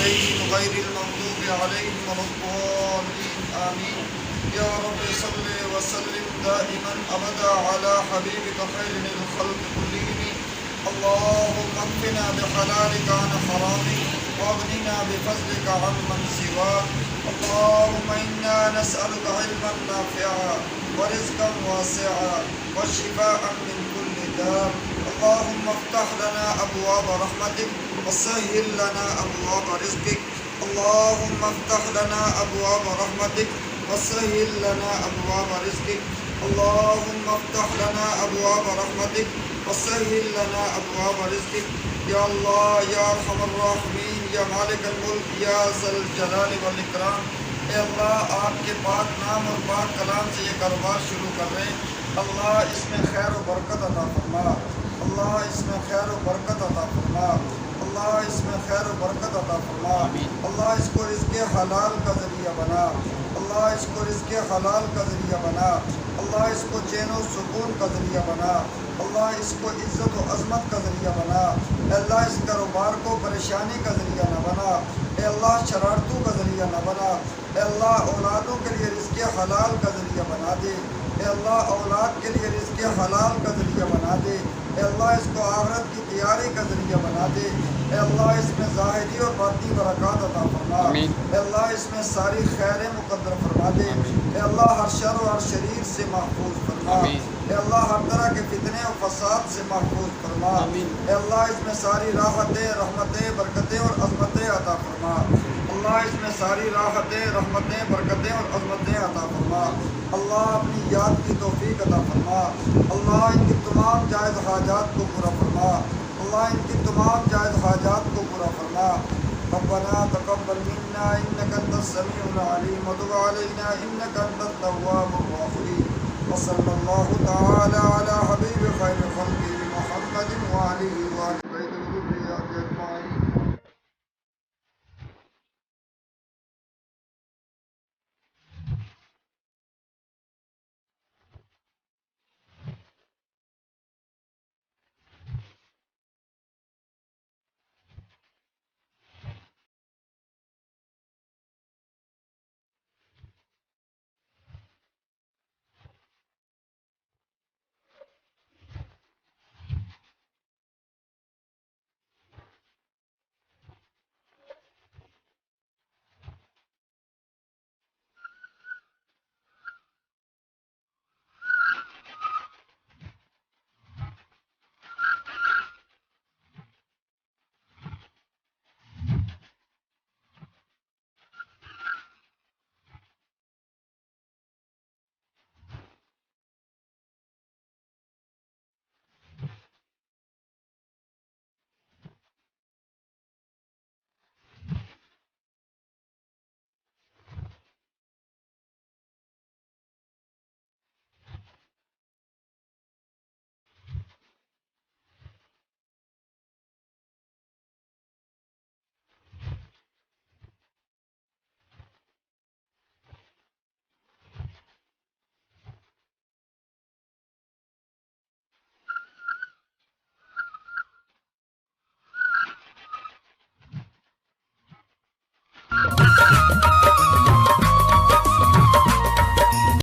عليهم غير المغضوب عليهم ولا الضالين آمين يا رب صل وسلم دائما أبدا على حبيبك خير الخلق كلهم اللهم اكفنا بحلالك عن حرامك واغننا بفضلك عمن سواك اللهم إنا نسألك علما نافعا ورزقا واسعا وشفاء من كل داء اللهم افتح لنا أبواب رحمتك وسهل لنا أبواب رزقك اللهم افتح لنا أبواب رحمتك وسهل لنا أبواب رزقك اللهم افتح لنا أبواب رحمتك وسهل لنا أبواب رزقك या अल्लाह या अरहमर राहिमीन या मालिक मुल्क या ज़ल जलाल वल इकराम। ए अल्लाह आपके पाक नाम और पाक कलाम से ये कारोबार शुरू कर रहे हैं। अल्लाह इसमें खैर व बरकत अता फरमा, अल्लाह इसमें खैर व बरकत अता फरमा, अल्लाह इसमें खैर व बरकत अता फरमा। अल्लाह इसको रिज़्क़े हलाल का ज़रिया बना, अल्लाह इसको रिज़्क़े हलाल का ज़रिया बना, अल्लाह इसको चैन व सुकून का ज़रिया बना, अल्लाह इसको इज़्ज़त व अज़मत का ज़रिया बना। अल्लाह इस कारोबार को परेशानी का ज़रिया न बना, अल्लाह शरारतों का ज़रिया न बना। अल्लाह औलादों के लिए रिज़्क़े हलाल का ज़रिया बना दे, अल्लाह औलाद के लिए रिज़्क़े हलाल का ज़रिया बना दे। अल्लाह इसको आखिरत की तैयारी का ज़रिया बना दे। अल्लाह इसमें ज़ाहिरी और बातिनी बरक़ात अता फरमा। अल्लाह इसमें सारी खैर मुक़द्दर फरमा दे। अल्लाह हर शर और हर शरीर से महफूज फरमा। अल्लाह हर तरह के फितने और फसाद से महफूज फरमा। अल्लाह इसमें सारी राहतें, रहमतें, बरकतें और अज़मतें अता फरमा। अल्लाह इसमें सारी राहतें, रहमतें, बरकतें और अज़मतें अता फरमा। अल्लाह अपनी याद की तौफ़ीक़ अता फरमा। अल्लाह इनकी तमाम जायज़ हाजात को पूरा फरमा। अल्लाह इनकी तमाम जायज़ हाजात को पूरा फरमा। रब्बना तक़ब्बल मिन्ना इन्नका अंतस समीउल अलीम व तुब अलैना इन्नका अंतत तव्वाबुर रहीम। व सल्लल्लाहु तआला अला हबीबि खैरिल खल्क़ि मुहम्मदिन व आलिहि व